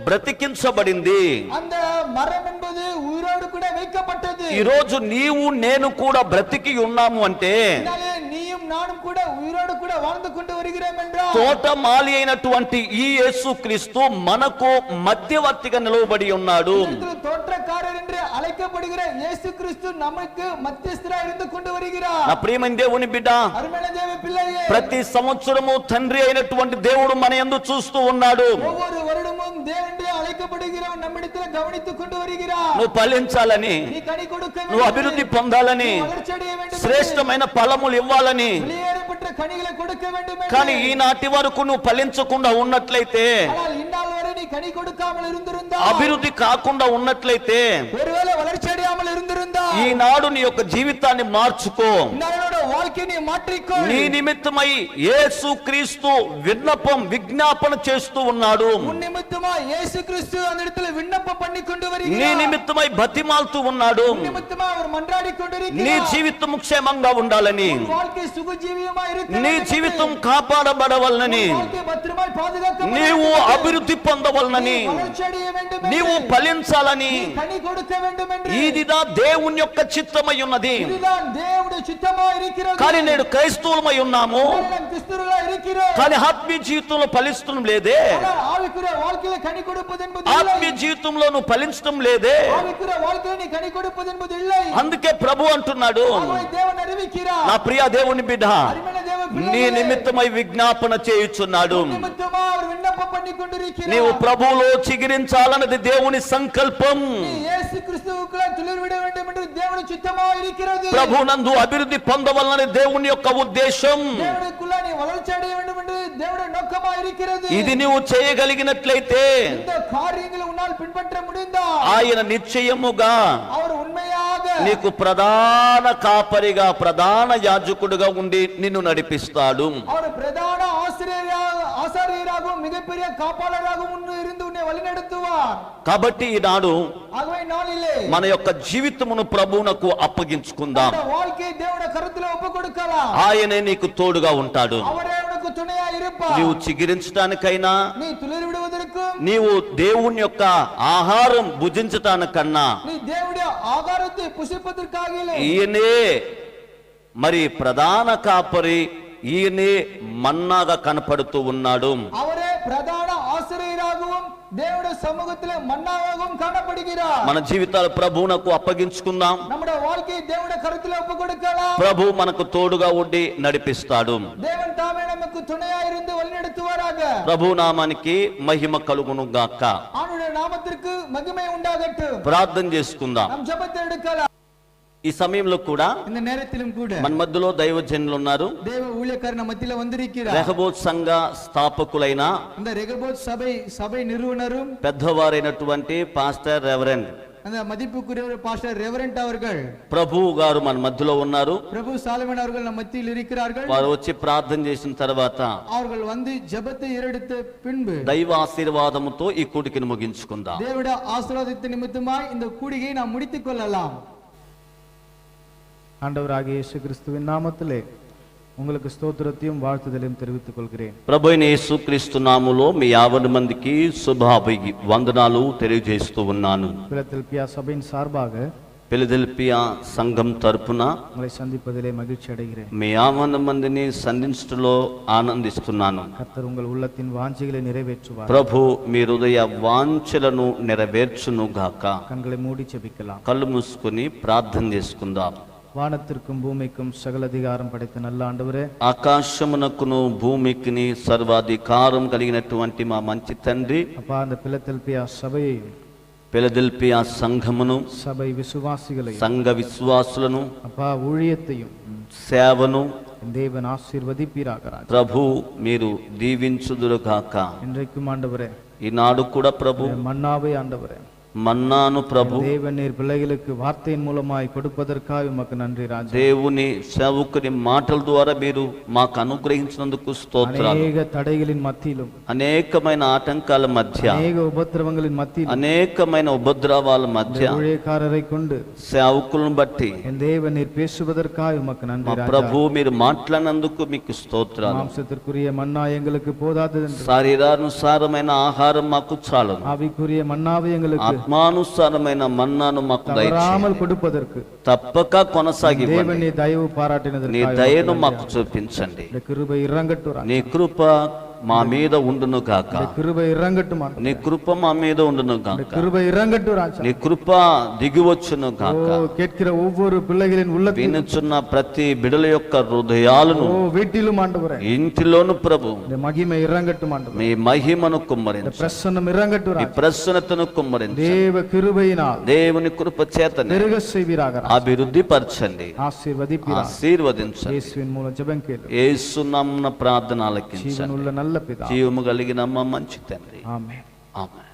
బ్రతికించబడింది. அந்த மரம் என்பது உயிரோடு கூட வைக்கப்பட்டது. ఈ రోజు నీవు నేను కూడా బ్రతికి ఉన్నాము అంటే இதனாலே நீயும் நானும் கூட உயிரோடு கூட வாழ்ந்து கொண்டு வருகிறோம் என்றால் తోటమాలి అయినటువంటి ఈ యేసుక్రీస్తు మనకు మధ్యవర్తిగా నిలవబడి ఉన్నాడు. தோற்றக்காரர் என்று அழைக்கப்படுகிற இயேசு கிறிஸ்து நமக்கு மத்தியஸ்தராய் இருந்து கொண்டு வருகிறார். నా ప్రియమైన దేవుని బిడ్డ, அருமையான தேவ பிள்ளையே, ప్రతి సంవత్సరము తండ్రి అయినటువంటి దేవుడు మన యందు చూస్తూ ఉన్నాడు. ஒவ்வொரு வருடமும் தேவனுடைய அழைக்கப்படுகிறவன் நம்மிடத்தில் கவனித்துக் கொண்டு வருகிறார். నువ్వు ఫలించాలని, நீ கனி கொடுக்க నువ్వు வேண்டும், అభివృద్ధి పొందాలని, நீ வளர்ச்சி அடைய வேண்டும், శ్రేష్టమైన ఫలములు ఇవ్వాలని. வெளியேறப்பட்ட கனிகளை கொடுக்க வேண்டும் என்று. కానీ ఈనాటి వరకు నువ్వు ఫలించకుండా ఉన్నట్లయితే, ஆனால் இந்நாள் வரை நீ கனி கொடுக்காமல் இருந்திருந்தால், అభివృద్ధి కాకుండా ఉన్నట్లయితే, ஒருவேளை வளர்ச்சி அடையாமல் இருந்திருந்தால், ఈనాడు నీ యొక్క జీవితాన్ని మార్చుకో. இந்நாளோட வாழ்க்கையை நீ மாற்றிக்கொள். నీ నిమిత్తమై యేసుక్రీస్తు విజ్ఞాపన చేస్తూ ఉన్నాడు. உன் நிமித்தமா இயேசு கிறிஸ்து அந்த இடத்துல விண்ணப்பம் பண்ணி கொண்டு నీ வருகிறார். నిమిత్తమై బతిమాలుతూ ఉన్నాడు. உன் நிமித்தமா அவர் மன்றாடி నీ கொண்டிருக்கிறார். జీవితం క్షేమంగా ఉండాలని, உன் வாழ்க்கை சுகஜீவியமாய் இருக்க నీ வேண்டும் జీవితం என்று. కాపాడబడవలనని, உன் வாழ்க்கை பத்திரமாய் பாதுகாக்கப்பட నీవు வேண்டும் என்று. అభివృద్ధి పొందవలనని, நீ வளர்ச்சி அடைய வேண்டும் என்று. నీవు ఫలించాలని, நீ கனி கொடுக்க வேண்டும் என்று. ఇదిదా దేవుని యొక్క చిత్తమై ఉన్నది. இதுதான் தேவனுடைய சித்தமாய் இருக்கிறது. కానీ నేడు క్రైస్తవులమై ఉన్నాము, நாம் கிறிஸ்துவர்களாய் இருக்கிறோம். కానీ ఆత్మీయ జీవితంలో ఫలించడం లేదే. ஆனால் ஆவிக்குரிய வாழ்க்கையில கனி கொடுப்பது என்பது ఆత్మీయ இல்லை. జీవితంలో నువ్వు ఫలించడం లేదే. ஆவிக்குரிய வாழ்க்கையில நீ கனி கொடுப்பது என்பது இல்லை. అందుకే ప్రభు అంటున్నాడు, ஆகவே தேவன் அறிவிக்கிறார். నా ప్రియ దేవుని బిడ్డ, அருமையான தேவ నీ பிள்ளையே, నిమిత్తమై విజ్ఞాపన చేయుచున్నాడు. నిమిత్తమా அவர் విన్నపం பண்ணி கொண்டிருக்கிறார். నీవు ప్రభువులో చిగిరించాలన్నది దేవుని సంకల్పం. நீ இயேசு கிறிஸ்துவுக்குள்ள துளிர் விட வேண்டும் என்று தேவனுடைய சித்தமாய் இருக்கிறது. ప్రభునందు అభివృద్ధి పొందవలనని దేవుని యొక్క ఉద్దేశం. தேவனுக்குள்ள நீ வளர்ச்சி அடைய வேண்டும் என்று தேவனுடைய நோக்கமாய் இருக்கிறது. ఇది నీవు చేయగలిగినట్లయితే இந்த காரியங்களை உன்னால் பின்பற்ற முடிந்தால் ఆయన నిశ్చయముగా அவர் உண்மையாக నీకు ప్రధాన కాపరిగా, ప్రధాన యాజకుడుగా ఉండి నిన్ను నడిపిస్తాడు. அவர் பிரதான ஆசாரியராகவும் மிகப்பெரிய காப்பாளராகவும் இருந்து உன்னை வழிநடத்துவார். కాబట్టి ఈనాడు ஆகவே நாளிலே మన యొక్క జీవితమును ప్రభువునకు అప్పగించుకుందాం. அந்த வாழ்க்கையை தேவனுடைய கரத்திலே ஒப்புக் கொடுக்கலாம். ఆయనే నీకు తోడుగా ఉంటాడు. அவரே உனக்கு துணையா இருப்பார். నీవు చిగిరించడానికైనా, நீ துளிர் விடுவதற்கும், నీవు దేవుని యొక్క ఆహారం భుజించటానికన్నా நீ தேவனுடைய ஆகாரத்தை புசிப்பதற்காகவே ఈయనే మరి ప్రధాన కాపరి, ఈయనే మన్నాగా కనపడుతూ ఉన్నాడు. அவரே பிரதான ஆசிரியராகவும் தேவனுடைய சமூகத்திலே மன்னாவாகவும் காணப்படுகிறார். మన జీవితాలు ప్రభువునకు అప్పగించుకుందాం. நம்முடைய வாழ்க்கையை தேவனுடைய கரத்திலே ஒப்புக் கொடுக்கலாம். ప్రభు మనకు తోడుగా ఉండి నడిపిస్తాడు. தேவன் தாமே நமக்கு துணையா இருந்து வழிநடத்துவாராக. ప్రభు నామానికి మహిమ కలుగును గాక. அவருடைய நாமத்திற்கு மகிமை உண்டாகட்டும். ప్రార్థన చేసుకుందాం. நாம் ஜெபத்தை எடுக்கலாம். ఈ సమయంలో కూడా இந்த நேரத்திலும் கூட మన మధ్యలో దైవజనులు ఉన్నారు. தேவ ஊழியக்காரர் நம்ம மத்தியில வந்திருக்கிறார். రెహబోత్ సంఘ స్థాపకులైన இந்த ரெகோபோத் சபை நிறுவனரும் పెద్దవారైనటువంటి పాస్టర్ రెవరెండ్ அந்த மதிப்புக்குரிய பாஸ்டர் ரெவரண்ட் அவர்கள், ప్రభువు గారు మన మధ్యలో ఉన్నారు. பிரபு சாலமன் அவர்கள் நம்ம மத்தியில் இருக்கிறார்கள். వారు వచ్చి ప్రార్థన చేసిన తర్వాత அவர்கள் வந்து ஜெபத்தை ஏறெடுத்த பின்பு దైవ ఆశీర్వాదముతో ఈ కూడికను ముగించుకుందాం. தேவட ஆசீர்வாதத்தின் நிமித்தமாய் இந்த கூடிகையை நாம் முடித்துக் கொள்ளலாம். ஆண்டவராகிய இயேசு கிறிஸ்துவின் நாமத்திலே உங்களுக்கு ஸ்தோத்திரத்தையும் வாழ்த்துதலையும் தெரிவித்துக் கொள்கிறேன். ప్రభు అయిన యేసుక్రీస్తు నామములో మీ 50 మందికి శుభాభి వందనాలు తెలియజేస్తూ ఉన్నాను. பிலதெல்பியா சபையின் சார்பாக ఫిలదెల్ఫియా సంఘం తరపున உங்களை சந்திப்பதிலே மகிழ்ச்சி அடைகிறேன். మీ 50 మందిని సంధించడంలో ఆనందిస్తున్నాను. கர்த்தர் உங்கள் உள்ளத்தின் வாஞ்சைகளை நிறைவேற்றுவார். ప్రభు మీ హృదయ వాంఛలను నెరవేర్చును గాక. கண்களை மூடி ஜெபிக்கலாம். కళ్ళు మూసుకొని ప్రార్థన చేసుకుందాం. வானத்திற்கும் பூமிக்கும் சகல அதிகாரம் படைத்த நல்ல ஆண்டவரே, ఆకాశమునకును భూమికిని సర్వాధికారం కలిగినటువంటి మా మంచి తండ్రి, அப்பா அந்த பிலதெல்பியா சபையையும் ఫిలదెల్ఫియా సంఘమును, சபை விசுவாசிகளையும் సంఘ విశ్వాసులను, அப்பா ஊழியத்தையும் సేవను தேவன் ஆசீர்வதிப்பீராக. ராஜா, ప్రభు మీరు దీవించుదురుగాక. இன்றைக்கும் ஆண்டவரே ఈనాడు కూడా ప్రభు மன்னாவை ஆண்டவரே మన్నాను ప్రభు தேவன் நீர் பிள்ளைகளுக்கு வார்த்தையின் மூலமாய் கொடுப்பதற்காக உமக்கு நன்றி ராஜா. దేవుని సేవకుని మాటల ద్వారా మీరు మాకు అనుగ్రహించినందుకు స్తోత్రాలు. அநேக தடைகளின் மத்தியிலும் అనేకమైన ఆటంకాల మధ్య, அநேக உபத்திரவங்களின் மத்தியிலும் అనేకమైన ఉపద్రవాల మధ్య ஊழியக்காரரை கொண்டு సేవకులను బట్టి என் தேவன் நீர் பேசுவதற்காக உமக்கு మా நன்றி ராஜா. ప్రభు మీరు మాట్లాడినందుకు మీకు స్తోత్రాలు. மாம்சத்திற்குரிய மன்னா எங்களுக்கு போதாதது என்று శరీరానుసారమైన ఆహారం మాకు చాలు, ஆவிக்குரிய மன்னாவை எங்களுக்கு ఆత్మానుసారమైన మన్నాను మాకు దయచేయండి. தவறாமல் கொடுப்பதற்கு తప్పక కొనసాగి தேவன் நீ தயவு నీ பாராட்டினதற்காக దయను మాకు చూపించండి. இந்த கிருபை இறங்கட்டும் ராஜா. నీ కృప మా మీద ఉండును గాక. இந்த கிருபை இறங்கட்டும் ஆண்டவரே. నీ కృప మా మీద ఉండును இந்த గాక. கிருபை இறங்கட்டும் ராஜா. నీ కృప దిగివచ్చును గాక. ஓ, கேட்கிற ஒவ்வொரு பிள்ளைகளின் உள்ளத்தில் వినుచున్న ప్రతి బిడల యొక్క హృదయాలను ஓ வீட்டிலும் ஆண்டவரே ఇంటిలోను ప్రభు இந்த மகிமை இறங்கட்டும் ஆண்டவரே. మీ మహిమను இந்த కుమ్మరించు, பிரசன்னம் இறங்கட்டும் మీ ராஜா. ప్రసన్నతను కుమ్మరించు. தேவ கிருபையினால் దేవుని కృప చేతనే பெருக செய்வீராக ராஜா. అభివృద్ధి పరచండి, ஆசீர்வதிப்பீராக. ఆశీర్వదించండి. இயேசுவின் மூலம் ஜெபம் கேளு. యేసు నామమున ప్రార్థన ఆలకించండి. ஜீவனுள்ள நல்ல பிதா. జీవము కలిగిన మా మంచి తండ్రి, ஆமென். ఆమేన్.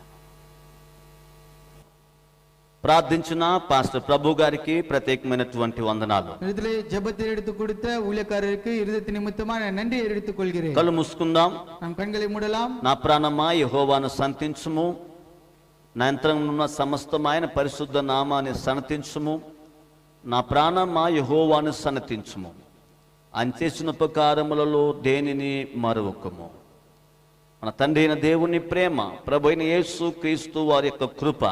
ప్రార్థించిన పాస్టర్ ప్రభు గారికి ప్రత్యేకమైనటువంటి వందనాలు. இதிலே ஜெபத்தை எடுத்து கொடுத்த ஊழியக்காரருக்கு இருதயத்தின் நிமித்தமா நான் நன்றி எடுத்துக் கொள்கிறேன். కళ్ళు మూసుకుందాం. நாம் కண்களை మూడலாம். నా ప్రాణమా యెహోవాను సంతించుము, నా యంత్రమున్న సమస్తమైన పరిశుద్ధ నామాన్ని సన్నతించుము. నా ప్రాణమా యెహోవాను సన్నతించుము, ఆయన చేసిన ఉపకారములలో దేనిని మరువకము. మన తండ్రి అయిన దేవుని ప్రేమ, ప్రభు అయిన యేసు క్రీస్తు వారి యొక్క కృప,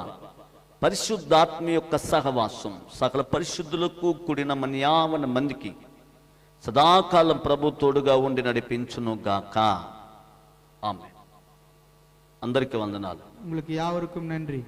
పరిశుద్ధాత్మ యొక్క సహవాసం సకల పరిశుద్ధులకు కూడిన మన 50 మందికి సదాకాలం ప్రభు తోడుగా ఉండి నడిపించును గాక. ఆమేన్. అందరికీ వందనాలు. உங்களுக்கு யாவருக்கும் நன்றி.